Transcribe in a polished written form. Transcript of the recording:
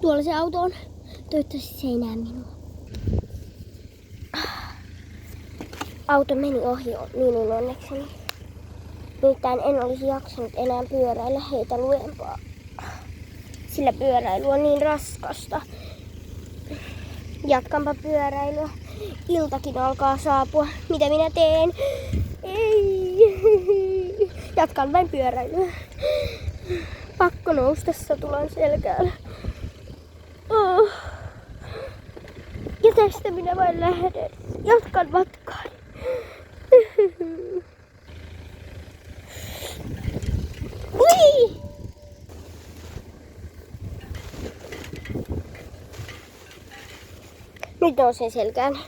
Tuolla se auto on. Toivottavasti se ei näe minua. Auto meni ohi minun onnekseni. Nimittäin en olisi jaksanut enää pyöräillä heitä lujempaa. Sillä pyöräily on niin raskasta. Jatkanpa pyöräilyä. Iltakin alkaa saapua. Mitä minä teen? Ei. Jatkan vain pyöräilyä. Pakko nousta satulan selkäällä. Oh. Ja tästä minä vain lähden. Jatkan matkaani. Ui! Nyt nousen selkään.